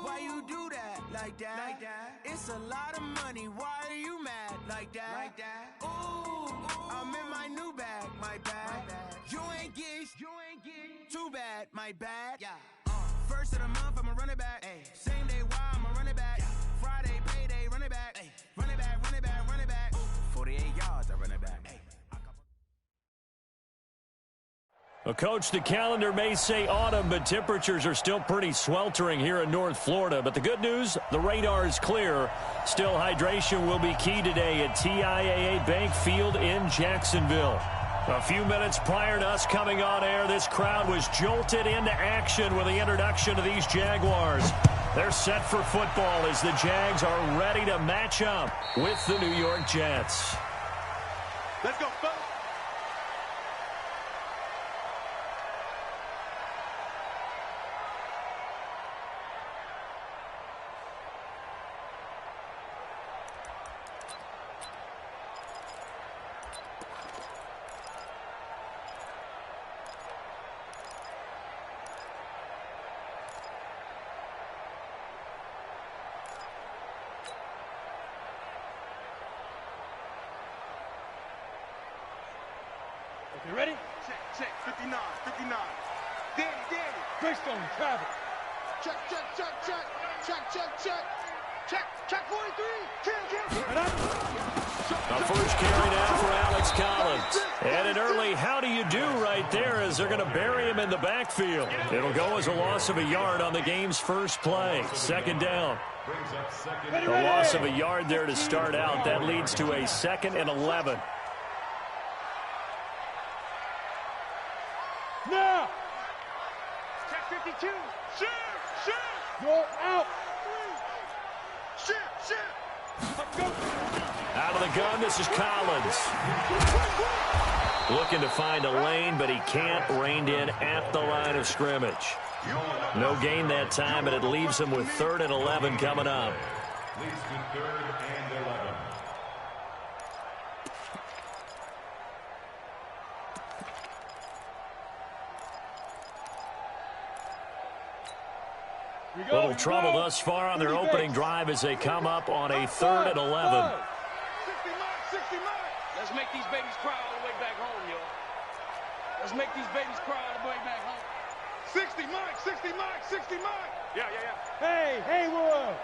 Why you do that like that? It's a lot of money. Why are you mad like that? Ooh, I'm in my new bag, my bad. You ain't get too bad, my bad. First of the month, I'ma run it back. Same day, why I'ma run it back. Friday, payday, run it back. Run it back, run it back, run it back. 48 yards, I run it back. Well, Coach, the calendar may say autumn, but temperatures are still pretty sweltering here in North Florida. But the good news, the radar is clear. Still, hydration will be key today at TIAA Bank Field in Jacksonville. A few minutes prior to us coming on air, this crowd was jolted into action with the introduction of these Jaguars. They're set for football as the Jags are ready to match up with the New York Jets. Let's go, folks. You ready? Check, 59. Danny. Greystone, travel. Check. Check 43. A first carry now for Alex Collins. And an early how do you do right there as they're going to bury him in the backfield. It'll go as a loss of a yard on the game's first play. Second down. A loss of a yard there to start out. That leads to a 2nd and 11. Now! Check 52. Shoot. Go out! Shoot. Go! Out of the gun, this is Collins. Looking to find a lane, but he can't. Reined in at the line of scrimmage. No gain that time, and it leaves him with 3rd and 11 coming up. Leads to 3rd and 11. Little trouble thus far on their opening drive as they come up on a 3rd and 11. 60 miles. Let's make these babies cry all the way back home, yo. Let's make these babies cry all the way back home. 60 miles. Yeah. Hey, Will!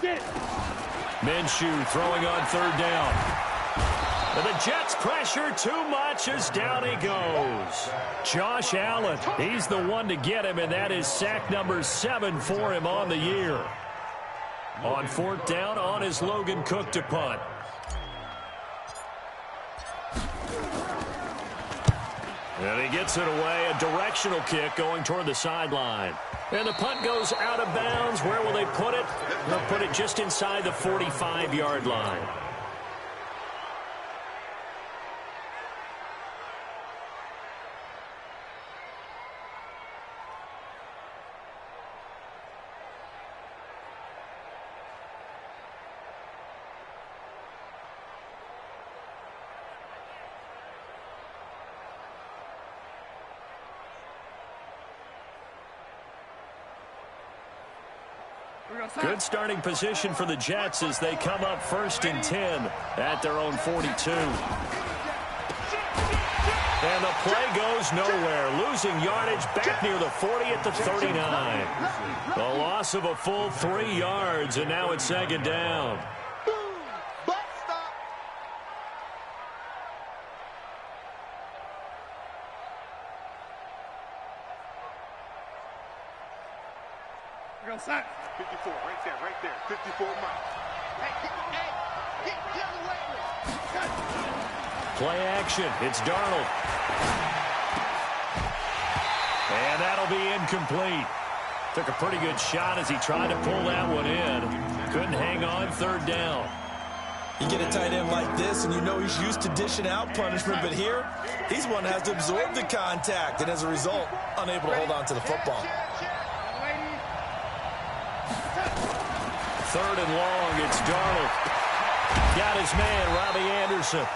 Get it! Minshew throwing on 3rd down. And the Jets pressure too much as down he goes. Josh Allen, he's the one to get him, and that is sack number 7 for him on the year. On 4th down, on is Logan Cook to punt. And he gets it away, a directional kick going toward the sideline. And the punt goes out of bounds. Where will they put it? They'll put it just inside the 45-yard line. Good starting position for the Jets as they come up 1st and 10 at their own 42. And the play goes nowhere. Losing yardage back near the 40 at the 39. A loss of a full 3 yards, and now it's 2nd down. We're gonna sack. 54, right there. 54 miles. Hey, get on the way. Play action. It's Darnold. And that'll be incomplete. Took a pretty good shot as he tried to pull that one in. Couldn't hang on. 3rd down. You get a tight end like this, and you know he's used to dishing out punishment, but here, he's one that has to absorb the contact, and as a result, unable to hold on to the football. 3rd and long, it's Darnold. Got his man, Robbie Anderson.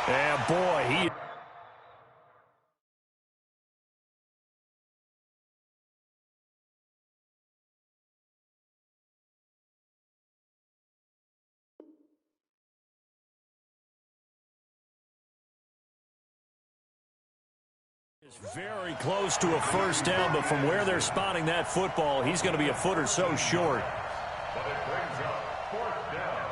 And boy, he Very close to a first down, but from where they're spotting that football, he's going to be a foot or so short. But it brings up fourth down.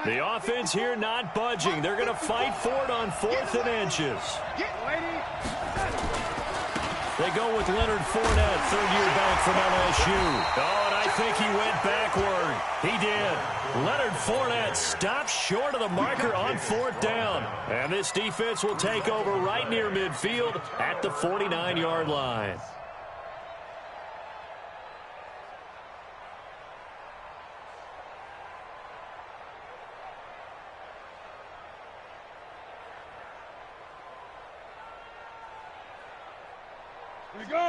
The offense here not budging. They're going to fight for it on 4th and inches. They go with Leonard Fournette, third-year back from LSU. Oh, and I think he went backward. He did. Leonard Fournette stopped short of the marker on 4th down. And this defense will take over right near midfield at the 49-yard line.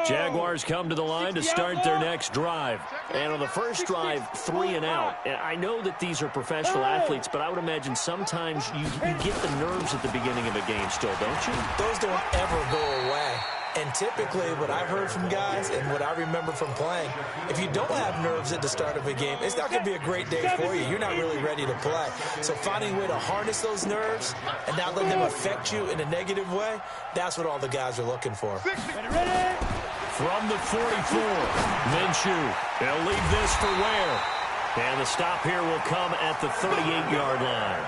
Jaguars come to the line to start their next drive. And on the first drive, 3 and out. And I know that these are professional athletes, but I would imagine sometimes you get the nerves at the beginning of a game still, don't you? Those don't ever go away. And typically what I've heard from guys and what I remember from playing, if you don't have nerves at the start of a game, it's not going to be a great day for you. You're not really ready to play. So finding a way to harness those nerves and not let them affect you in a negative way, that's what all the guys are looking for. From the 44, Minshew. They'll leave this for Ware. And the stop here will come at the 38-yard line.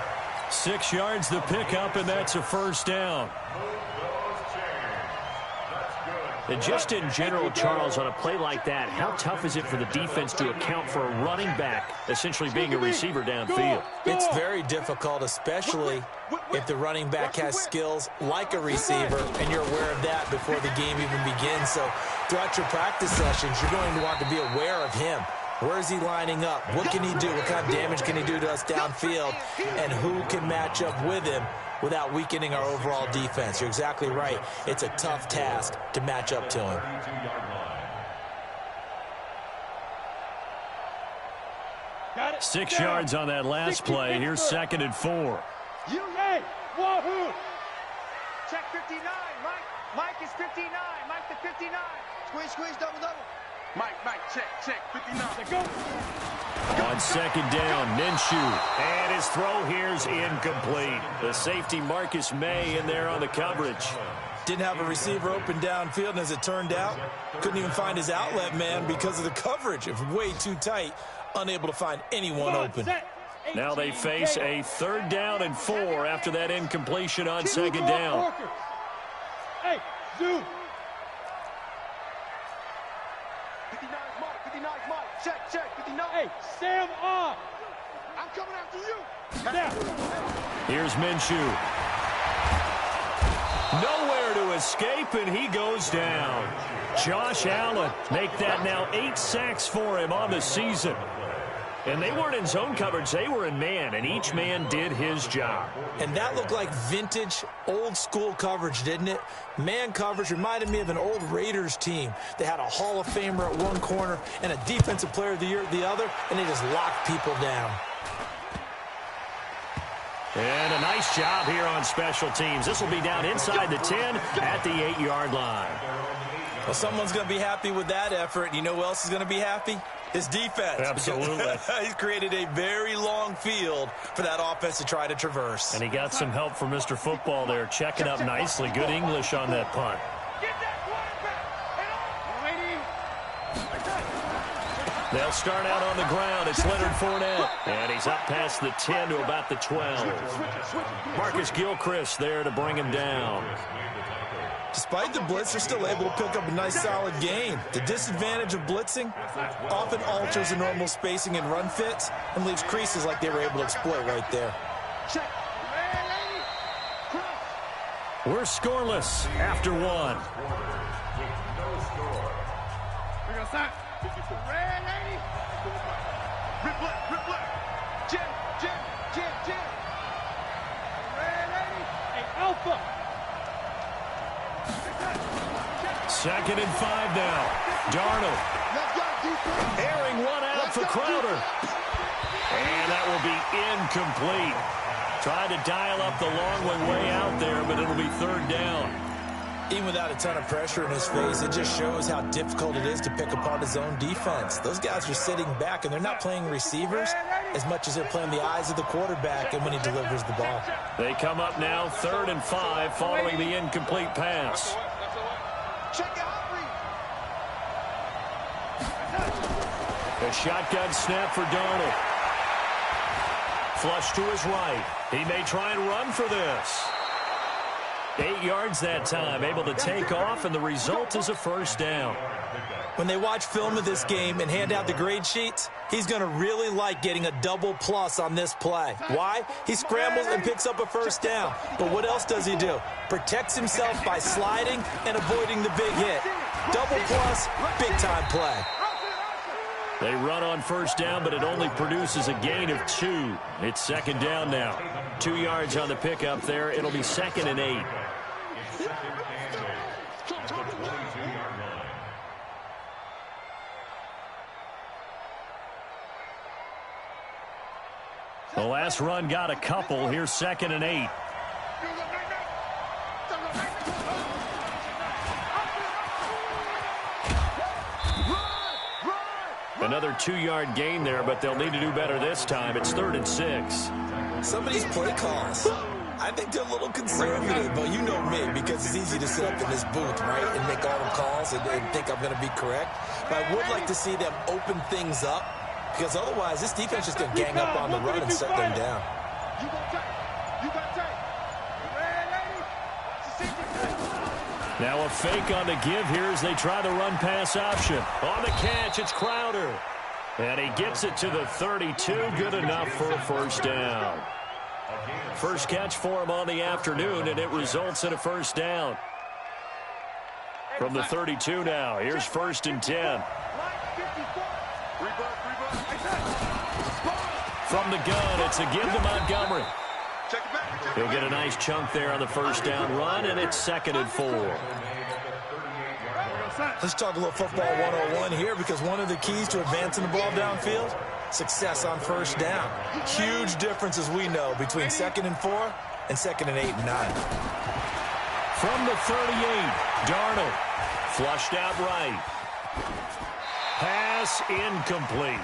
6 yards the pickup, and that's a first down. And just in general, Charles, on a play like that, how tough is it for the defense to account for a running back essentially being a receiver downfield? It's very difficult, especially if the running back has skills like a receiver, and you're aware of that before the game even begins. So throughout your practice sessions, you're going to want to be aware of him. Where is he lining up? What can he do? What kind of damage can he do to us downfield? And who can match up with him without weakening our overall defense? You're exactly right. It's a tough task to match up to him. 6 yards on that last play. Here's 2nd and 4. Wahoo! Check 59, Mike. Mike is 59. Mike the 59. Squeeze, double. Mike, check, 59. Go. On 2nd down, Minshew. And his throw here's incomplete. The safety Marcus May in there on the coverage. Didn't have a receiver open downfield, and as it turned out, couldn't even find his outlet man because of the coverage. It was way too tight, unable to find anyone open. Now they face a 3rd down and 4 after that incompletion on 2nd down. Hey, zoom. 59 Mike. Check, 59. Hey, Sam on. I'm coming after you. Now. Here's Minshew. Nowhere to escape, and he goes down. Josh Allen make that now 8 sacks for him on the season. And they weren't in zone coverage. They were in man, and each man did his job. And that looked like vintage, old-school coverage, didn't it? Man coverage reminded me of an old Raiders team. They had a Hall of Famer at one corner and a Defensive Player of the Year at the other, and they just locked people down. And a nice job here on special teams. This will be down inside the 10 at the 8-yard line. Well, someone's going to be happy with that effort. And you know who else is going to be happy? His defense. Absolutely. He's created a very long field for that offense to try to traverse. And he got some help from Mr. Football there, checking up nicely. Good English on that punt. They'll start out on the ground. It's Leonard Fournette. And he's up past the 10 to about the 12. Marcus Gilchrist there to bring him down. Despite the blitz, they're still able to pick up a nice, solid gain. The disadvantage of blitzing often alters the normal spacing and run fits and leaves creases like they were able to exploit right there. We're scoreless after 1. We're going to start. Red lady. Rip left. Jim. Red lady. Hey, Alpha. 2nd and 5 now. Darnold. Airing one out for Crowder. And that will be incomplete. Tried to dial up the long one way out there, but it'll be 3rd down. Even without a ton of pressure in his face, it just shows how difficult it is to pick apart his own defense. Those guys are sitting back, and they're not playing receivers as much as they're playing the eyes of the quarterback and when he delivers the ball. They come up now 3rd and 5 following the incomplete pass. A shotgun snap for Darnold. Flush to his right. He may try and run for this. 8 yards that time, able to take off, and the result is a first down. When they watch film of this game and hand out the grade sheets, he's going to really like getting a double plus on this play. Why? He scrambles and picks up a first down. But what else does he do? Protects himself by sliding and avoiding the big hit. Double plus, big-time play. They run on first down, but it only produces a gain of 2. It's second down now. 2 yards on the pickup there. It'll be 2nd and 8. The last run got a couple. Here's 2nd and 8. Another 2-yard gain there, but they'll need to do better this time. It's 3rd and 6. Some of these play calls, I think they're a little conservative, but you know me, because it's easy to sit up in this booth, right, and make all the calls and think I'm going to be correct. But I would like to see them open things up, because otherwise this defense is going to gang up on the run and shut them down. Now a fake on the give here as they try the run-pass option. On the catch, it's Crowder. And he gets it to the 32. Good enough for a first down. First catch for him on the afternoon, and it results in a first down. From the 32 now, here's 1st and 10. From the gun, it's a give to Montgomery. He'll get a nice chunk there on the first down run, and it's 2nd and 4. Let's talk a little football 101 here, because one of the keys to advancing the ball downfield, success on first down. Huge difference, as we know, between 2nd and 4 and 2nd and 8 and 9. From the 38, Darnold flushed out right. Pass incomplete.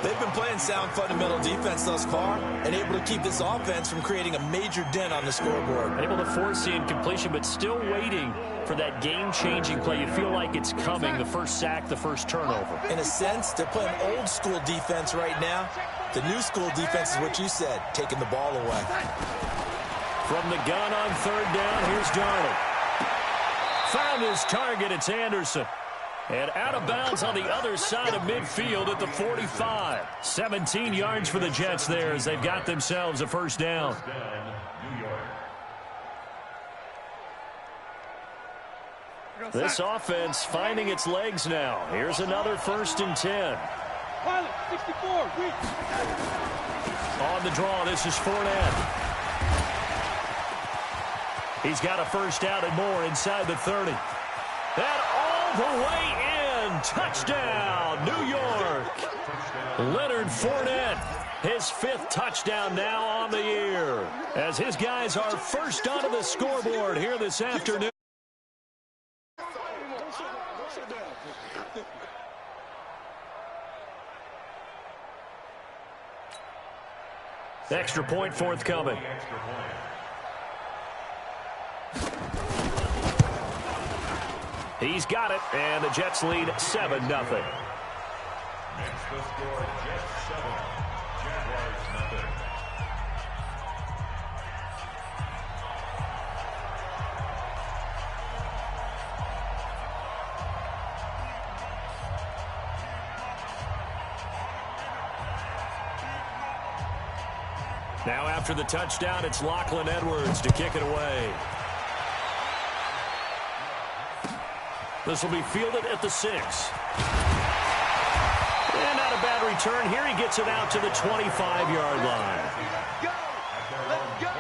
They've been playing sound fundamental defense thus far and able to keep this offense from creating a major dent on the scoreboard. Able to force the incompletion, but still waiting for that game-changing play. You feel like it's coming, the first sack, the first turnover. In a sense, they're playing old-school defense right now. The new-school defense is what you said, taking the ball away. From the gun on 3rd down, here's Darnold. Found his target, it's Anderson. And out of bounds on the other side of midfield at the 45. 17 yards for the Jets there as they've got themselves a first down. This offense finding its legs now. Here's another 1st and 10. On the draw, this is Fournette. He's got a first down and more inside the 30. And all the way in. Touchdown, New York. Leonard Fournette, his 5th touchdown now on the year, as his guys are first onto the scoreboard here this afternoon. Extra point forthcoming. He's got it, and the Jets lead 7-0. Makes the score Jets 7, Jaguars 0. Now after the touchdown, it's Lachlan Edwards to kick it away. This will be fielded at the 6. And not a bad return here. He gets it out to the 25-yard line. Go! Let's go!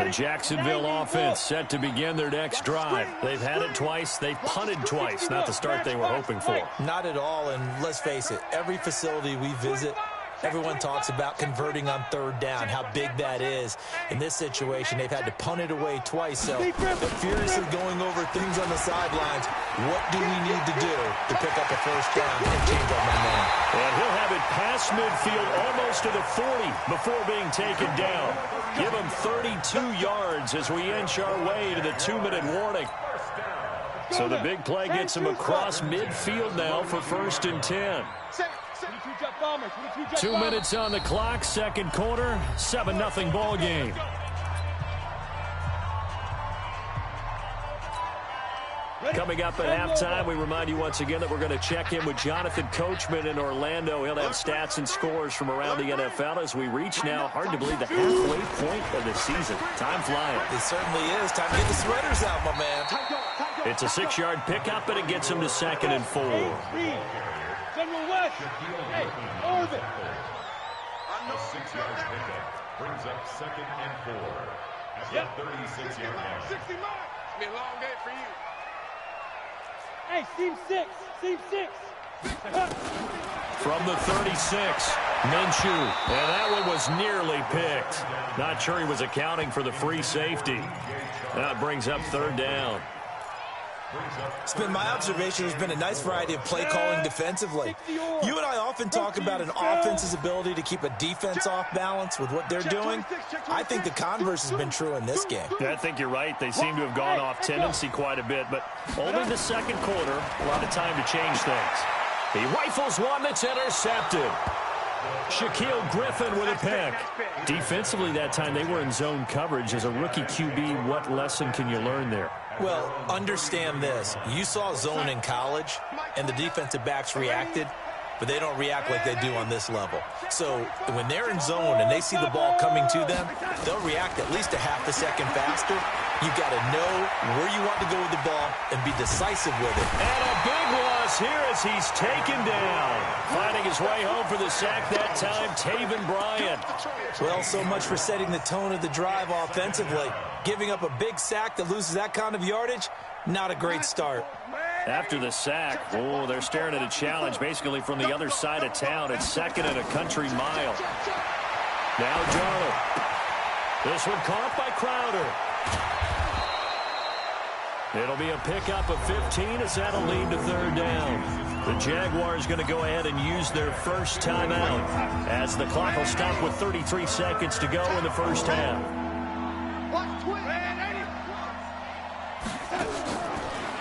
The Jacksonville offense set to begin their next drive. They've had it twice. They've punted twice. Not the start they were hoping for. Not at all, and let's face it, every facility we visit, Everyone talks about converting on third down, how big that is. In this situation, they've had to punt it away twice, so they're furiously going over things on the sidelines. What do we need to do to pick up a first down and change our momentum? And he'll have it past midfield almost to the 40 before being taken down. Give him 32 yards as we inch our way to the 2-minute warning. So the big play gets him across midfield now for 1st and 10. 2 minutes on the clock, second quarter, 7-0 ball game. Coming up at halftime, we remind you once again that we're going to check in with Jonathan Coachman in Orlando. He'll have stats and scores from around the NFL as we reach now, hard to believe, the halfway point of the season. Time flying. It certainly is. Time to get the sweaters out, my man. It's a 6-yard pickup, and it gets him to 2nd and 4. General West. Hey, Irvin. A 6-yard pickup brings up 2nd and 4 at the 36-yard line. 60 miles. It's been a long day for you. Hey, seam 6. Seam 6. From the 36, Minshew. And that one was nearly picked. Not sure he was accounting for the free safety. Now it brings up 3rd down. It's been my observation there's been a nice variety of play calling defensively. You and I often talk about an offense's ability to keep a defense off balance with what they're doing. I think the converse has been true in this game. Yeah, I think you're right. They seem to have gone off tendency quite a bit, but only the second quarter. A lot of time to change things. He rifles one that's intercepted. Shaquille Griffin with a pick. Defensively that time, they were in zone coverage. As a rookie QB, what lesson can you learn there? Well, understand this. You saw zone in college, and the defensive backs reacted, but they don't react like they do on this level. So when they're in zone and they see the ball coming to them, they'll react at least a half a second faster. You've got to know where you want to go with the ball and be decisive with it. And a big loss here as he's taken down. Finding his way home for the sack that time, Taven Bryan. Well, so much for setting the tone of the drive offensively. Giving up a big sack that loses that kind of yardage, not a great start. After the sack, oh, they're staring at a challenge basically from the other side of town. It's 2nd and a country mile. Now Darnold. This one caught by Crowder. It'll be a pickup of 15 as that'll lead to 3rd down. The Jaguars going to go ahead and use their first timeout as the clock will stop with 33 seconds to go in the first half.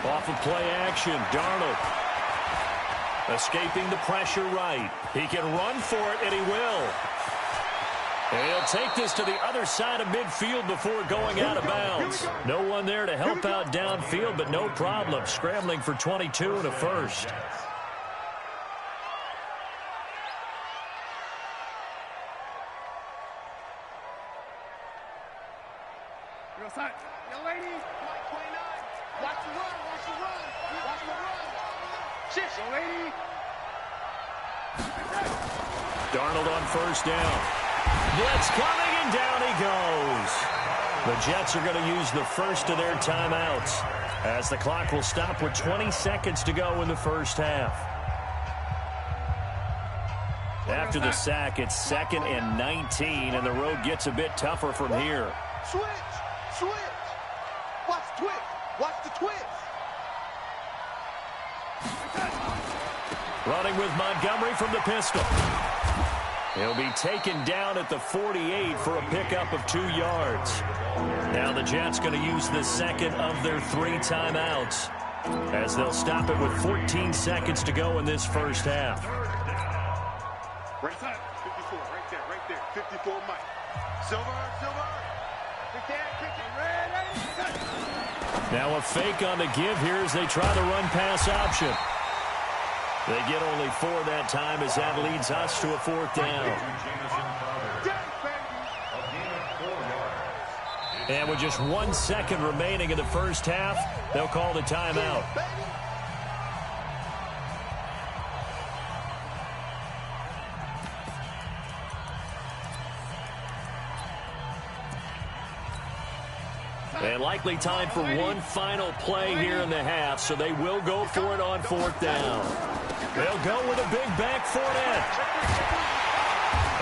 Off of play action, Darnold. Escaping the pressure right. He can run for it, and he will. And he'll take this to the other side of midfield before going out of bounds. No one there to help out downfield, but no problem. Scrambling for 22 and a first. Young lady. 29. Watch the run. Watch the run. Watch the run. Shit. Young lady. Darnold on first down. Blitz coming, and down he goes. The Jets are going to use the first of their timeouts as the clock will stop with 20 seconds to go in the first half. After the sack, it's 2nd and 19, and the road gets a bit tougher from here. Switch. Switch. Watch the twist. Watch the twist. Running with Montgomery from the pistol. He'll be taken down at the 48 for a pickup of 2 yards. Now the Jets going to use the second of their 3 timeouts as they'll stop it with 14 seconds to go in this first half. Right side. 54. Right there. 54 Mike. Silver. Quick there. Now a fake on the give here as they try the run pass option. They get only 4 that time as that leads us to a 4th down. And with just 1 second remaining in the first half, they'll call the timeout. And likely time for one final play here in the half, so they will go for it on 4th down. They'll go with a big back foot in.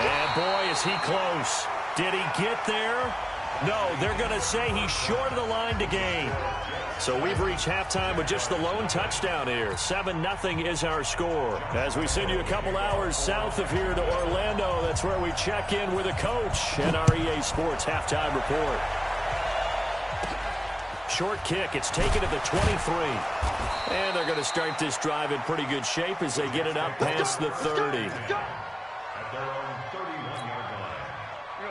And boy, is he close. Did he get there? No, they're going to say he's short of the line to gain. So we've reached halftime with just the lone touchdown here. 7-0 is our score. As we send you a couple hours south of here to Orlando, that's where we check in with a coach and our EA Sports halftime report. Short kick. It's taken at the 23. And they're going to start this drive in pretty good shape as they get it up past the 30. At their own 31-yard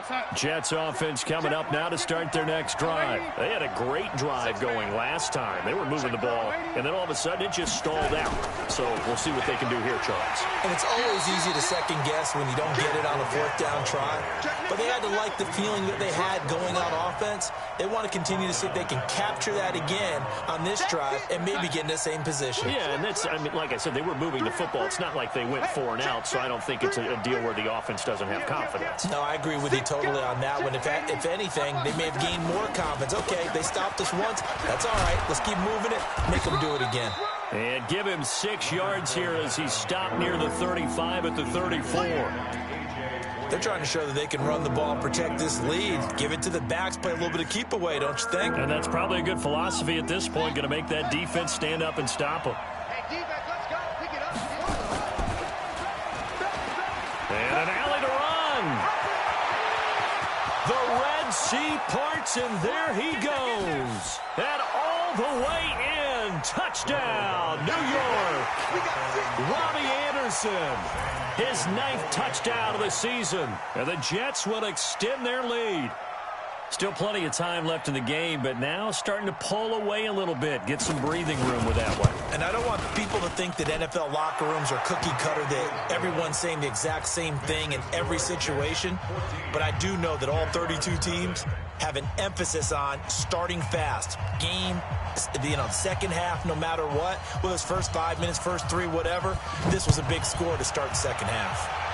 line. Jets offense coming up now to start their next drive. They had a great drive going last time. They were moving the ball, and then all of a sudden it just stalled out. So we'll see what they can do here, Charles. And it's always easy to second guess when you don't get it on a fourth down try. But they had to like the feeling that they had going on offense. They want to continue to see if they can capture that again on this drive and maybe get in the same position. Yeah, and that's, I mean, like I said, they were moving the football. It's not like they went 4 and out, so I don't think it's a deal where the offense doesn't have confidence. No, I agree with you totally on that one. If anything, they may have gained more confidence. Okay, they stopped us once. That's all right. Let's keep moving it. Make them do it again. And give him 6 yards here as he stopped near the 35 at the 34. They're trying to show that they can run the ball, protect this lead. Give it to the backs, play a little bit of keep away, don't you think? And that's probably a good philosophy at this point, going to make that defense stand up and stop them. Hey, defense, let's go. Pick it up. And an alley to run. The Red Sea parts, and there he goes. And all the way in. Touchdown, New York. Robbie Anderson. His 9th touchdown of the season. And the Jets will extend their lead. Still plenty of time left in the game, but now starting to pull away a little bit. Get some breathing room with that one. And I don't want people to think that NFL locker rooms are cookie cutter, that everyone's saying the exact same thing in every situation. But I do know that all 32 teams have an emphasis on starting fast. Game, second half, no matter what. Whether it's first 5 minutes, first 3, whatever. This was a big score to start the second half.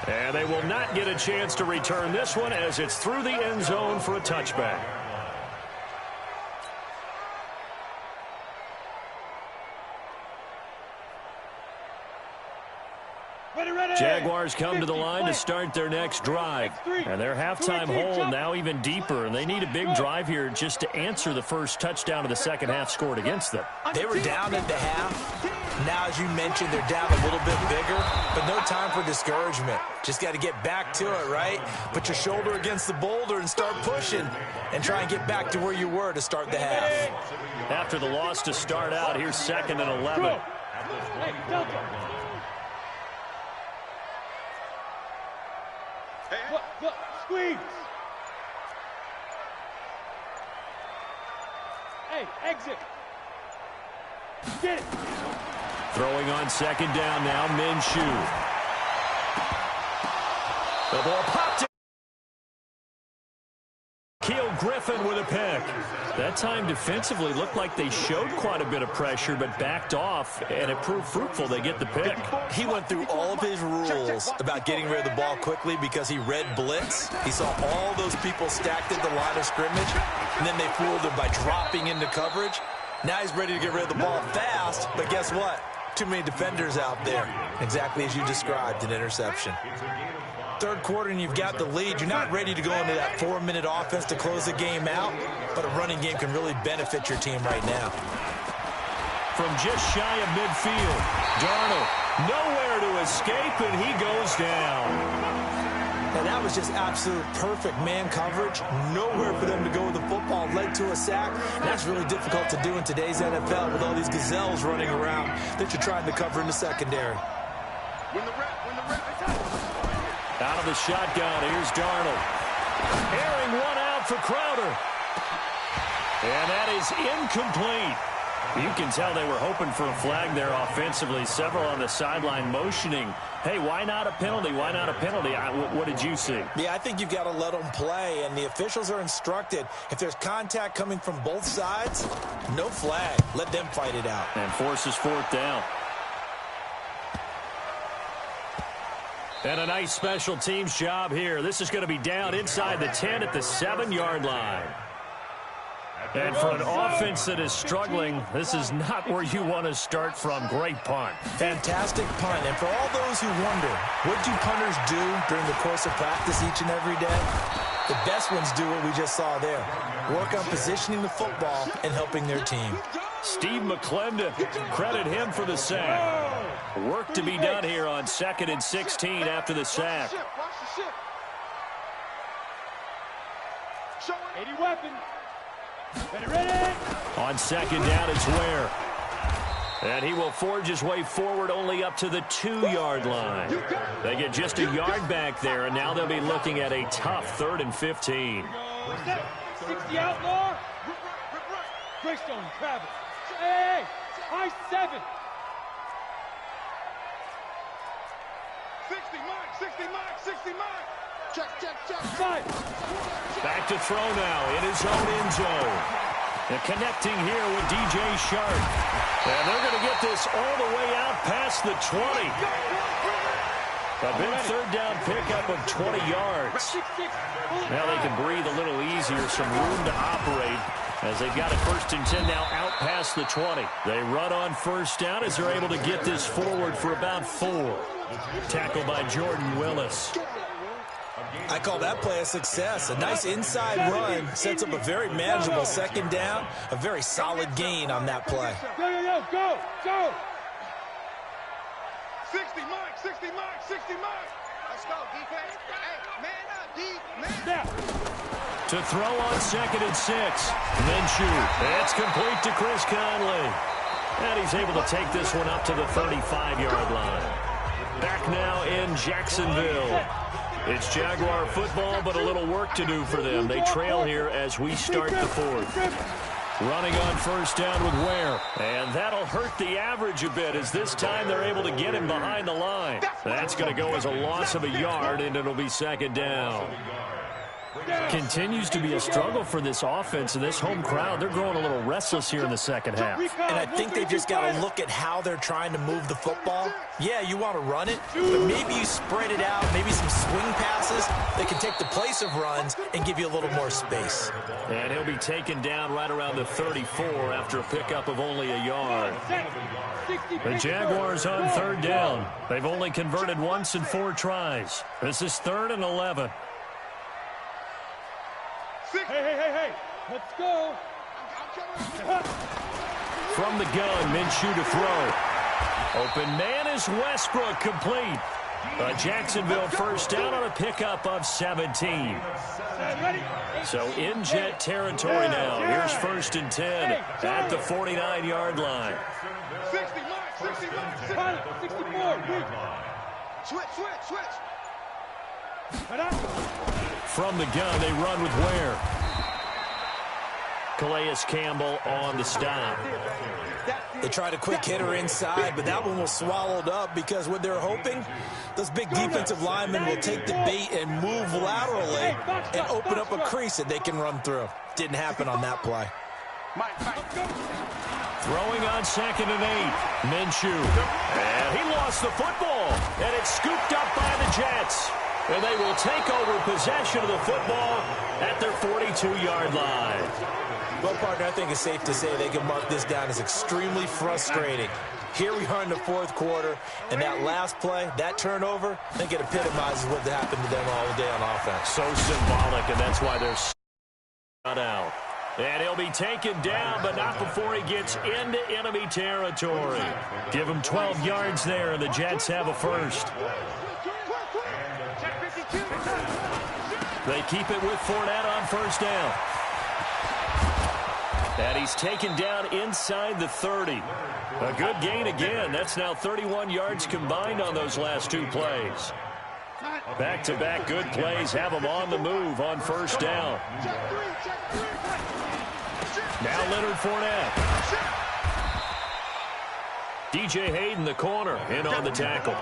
And they will not get a chance to return this one as it's through the end zone for a touchback. Jaguars come to the line to start their next drive. And their halftime hole now even deeper. And they need a big drive here just to answer the first touchdown of the second half scored against them. They were down at the half. Now, as you mentioned, they're down a little bit bigger, but no time for discouragement. Just got to get back to it, right? Put your shoulder against the boulder and start pushing and try and get back to where you were to start the half. After the loss to start out, here's 2nd and 11. Look, squeeze. Hey, exit. Get it. Throwing on 2nd down now, Minshew. The ball popped in. Keel Griffin with a pick. That time defensively looked like they showed quite a bit of pressure but backed off, and it proved fruitful. They get the pick. He went through all of his rules about getting rid of the ball quickly because he read blitz. He saw all those people stacked at the line of scrimmage, and then they fooled him by dropping into coverage. Now he's ready to get rid of the ball fast, but guess what? Too many defenders out there. Exactly as you described, an interception. Third quarter and you've got the lead. You're not ready to go into that 4-minute offense to close the game out, but a running game can really benefit your team right now. From just shy of midfield, Darnold nowhere to escape, and he goes down. And that was just absolute perfect man coverage. Nowhere for them to go with the football. Led to a sack. And that's really difficult to do in today's NFL with all these gazelles running around that you're trying to cover in the secondary. Out of the shotgun, here's Darnold. Airing one out for Crowder. And that is incomplete. You can tell they were hoping for a flag there offensively. Several on the sideline motioning. Hey, why not a penalty? Why not a penalty? What did you see? Yeah, I think you've got to let them play, and the officials are instructed. If there's contact coming from both sides, no flag. Let them fight it out. And forces 4th down. And a nice special teams job here. This is going to be down inside the 10 at the 7-yard line. And for an offense that is struggling, this is not where you want to start from. Great punt. Fantastic punt. And for all those who wonder, what do punters do during the course of practice each and every day? The best ones do what we just saw there. Work on positioning the football and helping their team. Steve McClendon, credit him for the sack. Work to be done here on 2nd and 16 after the sack. 80 weapon. Ready. On 2nd down, it's Ware. And he will forge his way forward only up to the 2-yard line. They get just a yard back there, and now they'll be looking at a tough 3rd and 15. 60 outlaw. Greystone, Travis. Hey, high 7. 60 mark. Check. 5. Back to throw now in his own end zone. And connecting here with DJ Sharp. And they're going to get this all the way out past the 20. A big 3rd down pickup of 20 yards. Now they can breathe a little easier, some room to operate as they've got a 1st and 10 now out past the 20. They run on 1st down as they're able to get this forward for about 4. Tackled by Jordan Willis. I call that play a success. A nice inside run sets up a very manageable 2nd down. A very solid gain on that play. Go. 60 mark. Let's go, defense. Hey, man up, D. Man. To throw on 2nd and 6. Minshew. It's complete to Chris Conley. And he's able to take this one up to the 35-yard line. Back now in Jacksonville. It's Jaguar football, but a little work to do for them. They trail here as we start the 4th. Running on 1st down with Ware. And that'll hurt the average a bit as this time they're able to get him behind the line. That's going to go as a loss of a yard, and it'll be 2nd down. Continues to be a struggle for this offense and this home crowd. They're growing a little restless here in the 2nd half. And I think they've just got to look at how they're trying to move the football. Yeah, you want to run it, but maybe you spread it out, maybe some swing passes that can take the place of runs and give you a little more space. And he'll be taken down right around the 34 after a pickup of only a yard. The Jaguars on 3rd down. They've only converted once in 4 tries. This is 3rd and 11. Hey. Let's go. From the gun, Minshew to throw. Open man is Westbrook, complete. A Jacksonville 1st down on a pickup of 17. So in Jet territory now. Here's 1st and 10 at the 49-yard line. 60 mark. 64. Switch. From the gun, they run with Ware. Calais Campbell on the stop. They tried a quick hitter inside, but that one was swallowed up because what they're hoping, those big defensive linemen will take the bait and move laterally and open up a crease that they can run through. Didn't happen on that play. Throwing on 2nd and 8. Minshew. And he lost the football. And it's scooped up by the Jets. And they will take over possession of the football at their 42-yard line. Well, partner, I think it's safe to say they can mark this down as extremely frustrating. Here we are in the 4th quarter, and that last play, that turnover, I think it epitomizes what happened to them all day on offense. So symbolic, and that's why they're shut out. And he'll be taken down, but not before he gets into enemy territory. Give him 12 yards there, and the Jets have a 1st. They keep it with Fournette on 1st down. And he's taken down inside the 30. A good gain again. That's now 31 yards combined on those last 2 plays. Back-to-back good plays have them on the move on 1st down. Now Leonard Fournette. DJ Hayden, the corner, in on the tackle.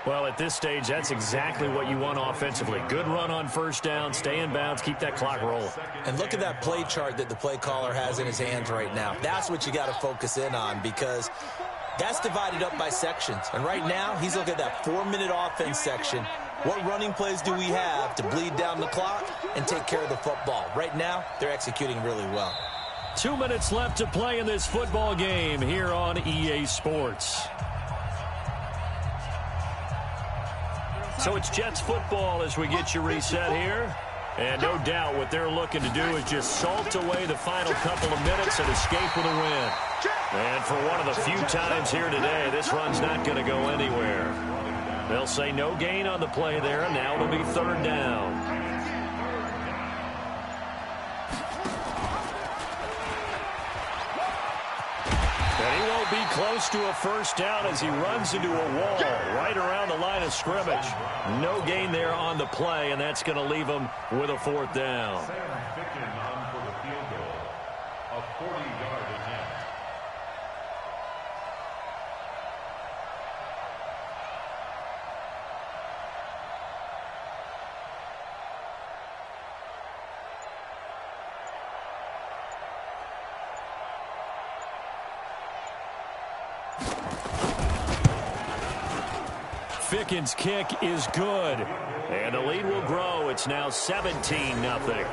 Well, at this stage, that's exactly what you want offensively. Good run on 1st down, stay in bounds, keep that clock rolling. And look at that play chart that the play caller has in his hands right now. That's what you got to focus in on because that's divided up by sections. And right now, he's looking at that 4-minute offense section. What running plays do we have to bleed down the clock and take care of the football? Right now, they're executing really well. 2 minutes left to play in this football game here on EA Sports. So it's Jets football as we get you reset here. And no doubt what they're looking to do is just salt away the final couple of minutes and escape with a win. And for one of the few times here today, this run's not going to go anywhere. They'll say no gain on the play there, and now it'll be 3rd down. And he won't be close to a 1st down as he runs into a wall right around the line of scrimmage. No gain there on the play, and that's going to leave him with a 4th down. Sam Ficken on for the field goal. A 40-yard attempt. Ficken's kick is good. And the lead will grow. It's now 17-0.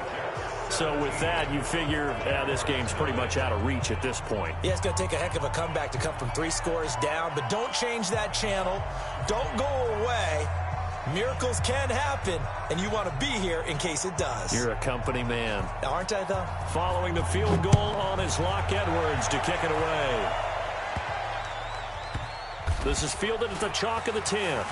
So with that, you figure this game's pretty much out of reach at this point. Yeah, it's going to take a heck of a comeback to come from 3 scores down. But don't change that channel. Don't go away. Miracles can happen, and you want to be here in case it does. You're a company man. Aren't I, though? Following the field goal on his Locke Edwards to kick it away. This is fielded at the chalk of the 10. At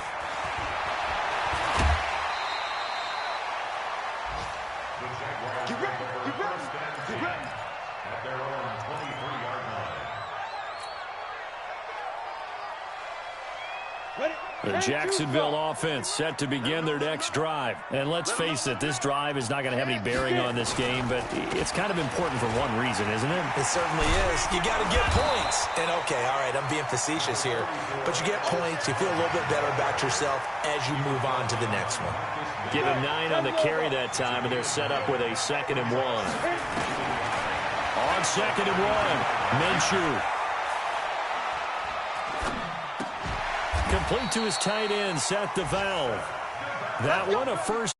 their own 23-yard line. The Jacksonville offense set to begin their next drive. And let's face it, this drive is not going to have any bearing on this game, but it's kind of important for one reason, isn't it? It certainly is. You got to get points. And, okay, all right, I'm being facetious here. But you get points, you feel a little bit better about yourself as you move on to the next one. Give him 9 on the carry that time, and they're set up with a 2nd and 1. On 2nd and 1, Minshew. Complete to his tight end, Seth DeValve. That one a 1st